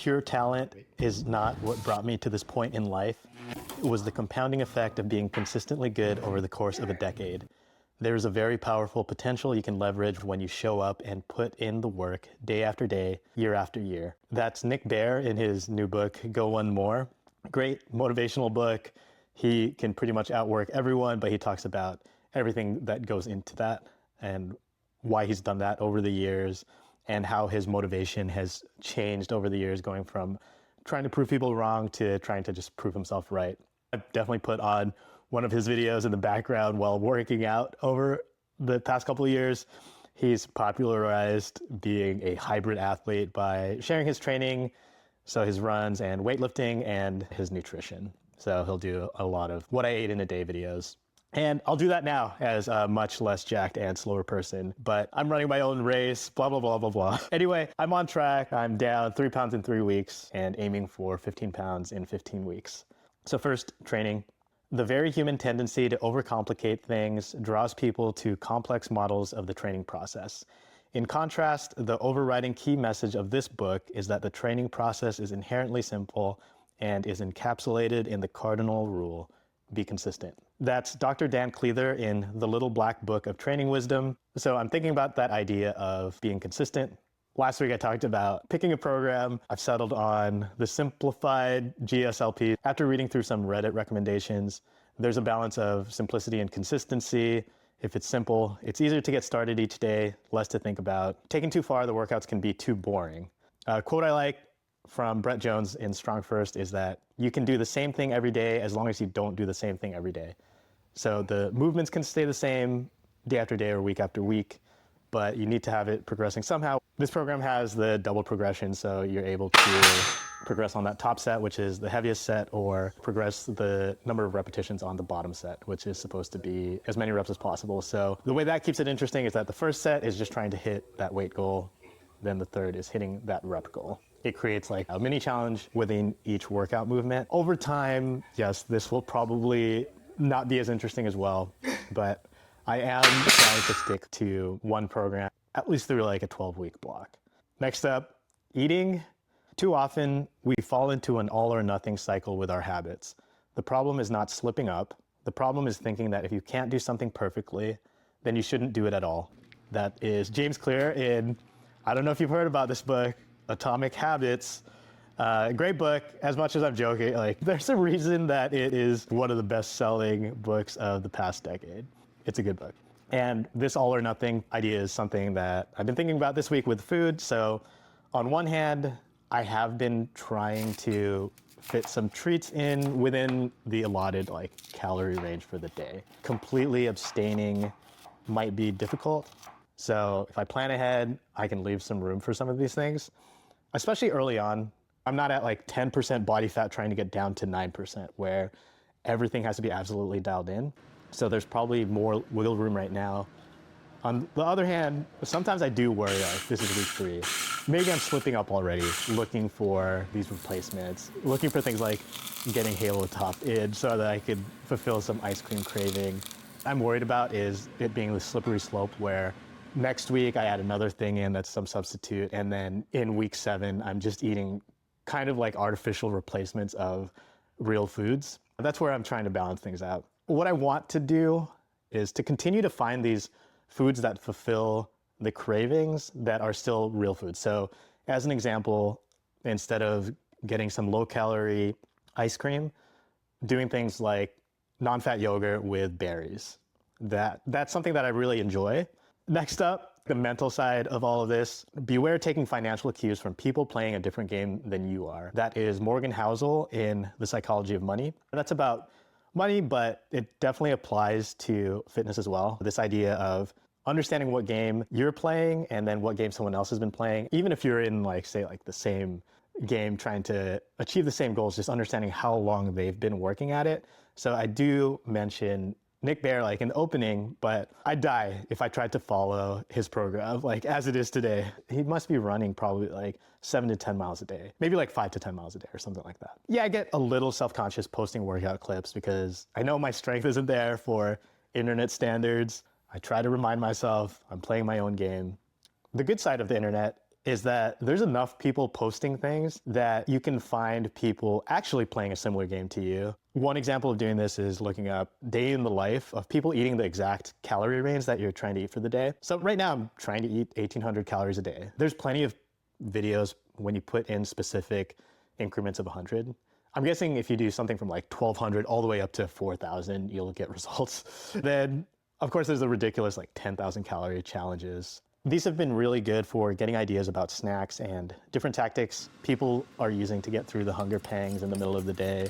pure talent is not what brought me to this point in life. It was the compounding effect of being consistently good over the course of a decade. There's a very powerful potential you can leverage when you show up and put in the work day after day, year after year. That's Nick Bare in his new book, Go One More. Great motivational book. He can pretty much outwork everyone, but he talks about everything that goes into that and why he's done that over the years and how his motivation has changed over the years, going from trying to prove people wrong to trying to just prove himself right. I've definitely put on one of his videos in the background while working out over the past couple of years. He's popularized being a hybrid athlete by sharing his training, so his runs and weightlifting and his nutrition. So he'll do a lot of what I ate in a day videos. And I'll do that now as a much less jacked and slower person, but I'm running my own race, blah, blah, blah, blah, blah. Anyway, I'm on track. I'm down 3 pounds in 3 weeks and aiming for 15 pounds in 15 weeks. So first, training. The very human tendency to overcomplicate things draws people to complex models of the training process. In contrast, the overriding key message of this book is that the training process is inherently simple and is encapsulated in the cardinal rule: be consistent. That's Dr. Dan Cleather in The Little Black Book of Training Wisdom. So I'm thinking about that idea of being consistent. Last week I talked about picking a program. I've settled on the simplified GSLP. After reading through some Reddit recommendations, there's a balance of simplicity and consistency. If it's simple, it's easier to get started each day, less to think about. Taking too far, the workouts can be too boring. A quote I like from Brett Jones in Strong First is that you can do the same thing every day as long as you don't do the same thing every day. So the movements can stay the same day after day or week after week, but you need to have it progressing somehow. This program has the double progression, so you're able to progress on that top set, which is the heaviest set, or progress the number of repetitions on the bottom set, which is supposed to be as many reps as possible. So the way that keeps it interesting is that the first set is just trying to hit that weight goal. Then the third is hitting that rep goal. It creates like a mini challenge within each workout movement. Over time, yes, this will probably not be as interesting as well, but I am trying to stick to one program, at least through like a 12-week block. Next up, eating. Too often, we fall into an all or nothing cycle with our habits. The problem is not slipping up. The problem is thinking that if you can't do something perfectly, then you shouldn't do it at all. That is James Clear in, I don't know if you've heard about this book, Atomic Habits. Great book. As much as I'm joking, like there's a reason that it is one of the best-selling books of the past decade. It's a good book. And this all or nothing idea is something that I've been thinking about this week with food. So on one hand, I have been trying to fit some treats in within the allotted like calorie range for the day. Completely abstaining might be difficult. So if I plan ahead, I can leave some room for some of these things, especially early on. I'm not at like 10% body fat trying to get down to 9% where everything has to be absolutely dialed in. So there's probably more wiggle room right now. On the other hand, sometimes I do worry, like this is week 3. Maybe I'm slipping up already, looking for these replacements, looking for things like getting Halo Top in so that I could fulfill some ice cream craving. I'm worried about is it being the slippery slope where next week I add another thing in that's some substitute, and then in week 7, I'm just eating kind of like artificial replacements of real foods. That's where I'm trying to balance things out. What I want to do is to continue to find these foods that fulfill the cravings that are still real foods. So as an example, instead of getting some low-calorie ice cream, doing things like non-fat yogurt with berries. That's something that I really enjoy. Next up, the mental side of all of this. Beware taking financial cues from people playing a different game than you are. That is Morgan Housel in The Psychology of Money. That's about money, but it definitely applies to fitness as well. This idea of understanding what game you're playing and then what game someone else has been playing. Even if you're in like, say, like the same game trying to achieve the same goals, just understanding how long they've been working at it. So I do mention Nick Bare like in the opening, but I'd die if I tried to follow his program like as it is today. He must be running probably like 7 to 10 miles a day, maybe like 5 to 10 miles a day or something like that. Yeah, I get a little self-conscious posting workout clips because I know my strength isn't there for internet standards. I try to remind myself I'm playing my own game. The good side of the internet is that there's enough people posting things that you can find people actually playing a similar game to you. One example of doing this is looking up day in the life of people eating the exact calorie range that you're trying to eat for the day. So right now I'm trying to eat 1,800 calories a day. There's plenty of videos when you put in specific increments of 100. I'm guessing if you do something from like 1,200 all the way up to 4,000, you'll get results. Then, of course, there's the ridiculous like 10,000 calorie challenges. These have been really good for getting ideas about snacks and different tactics people are using to get through the hunger pangs in the middle of the day,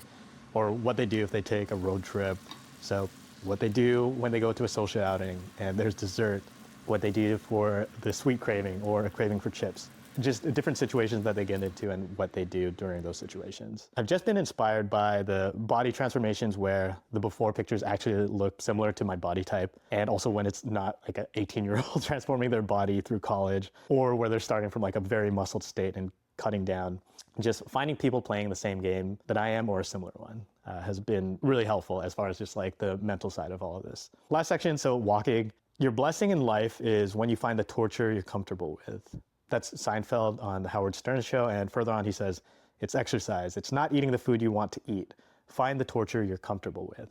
or what they do if they take a road trip. So what they do when they go to a social outing and there's dessert, what they do for the sweet craving or a craving for chips. Just different situations that they get into and what they do during those situations. I've just been inspired by the body transformations where the before pictures actually look similar to my body type, and also when it's not like an 18-year-old transforming their body through college, or where they're starting from like a very muscled state and cutting down. Just finding people playing the same game that I am or a similar one has been really helpful as far as just like the mental side of all of this. Last section, so walking. Your blessing in life is when you find the torture you're comfortable with. That's Seinfeld on the Howard Stern show, and further on he says, it's exercise. It's not eating the food you want to eat. Find the torture you're comfortable with.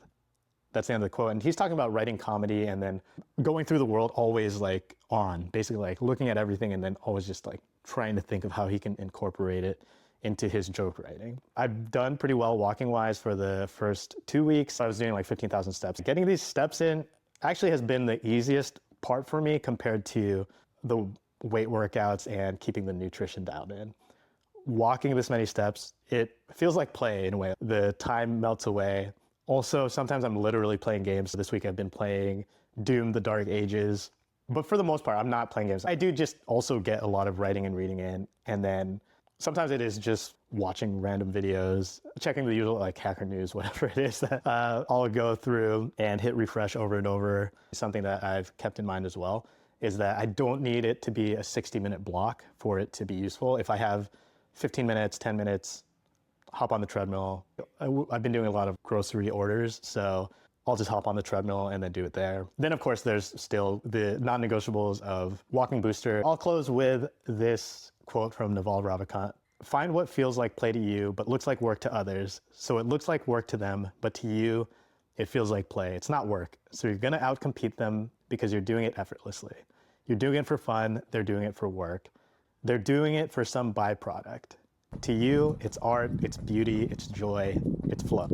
That's the end of the quote. And he's talking about writing comedy and then going through the world always like on, basically like looking at everything and then always just like trying to think of how he can incorporate it into his joke writing. I've done pretty well walking wise for the first 2 weeks. I was doing like 15,000 steps. Getting these steps in actually has been the easiest part for me compared to the weight workouts and keeping the nutrition dialed in. Walking this many steps, it feels like play in a way. The time melts away. Also, sometimes I'm literally playing games. This week I've been playing Doom: The Dark Ages. But for the most part, I'm not playing games. I do just also get a lot of writing and reading in. And then sometimes it is just watching random videos, checking the usual like Hacker News, whatever it is that I'll go through and hit refresh over and over. Something that I've kept in mind as well is that I don't need it to be a 60-minute block for it to be useful. If I have 15 minutes, 10 minutes, hop on the treadmill. I've been doing a lot of grocery orders, so I'll just hop on the treadmill and then do it there. Then, of course, there's still the non-negotiables of walking booster. I'll close with this quote from Naval Ravikant. Find what feels like play to you, but looks like work to others. So it looks like work to them, but to you, it feels like play. It's not work. So you're gonna outcompete them because you're doing it effortlessly. You're doing it for fun, they're doing it for work. They're doing it for some byproduct. To you, it's art, it's beauty, it's joy, it's flow.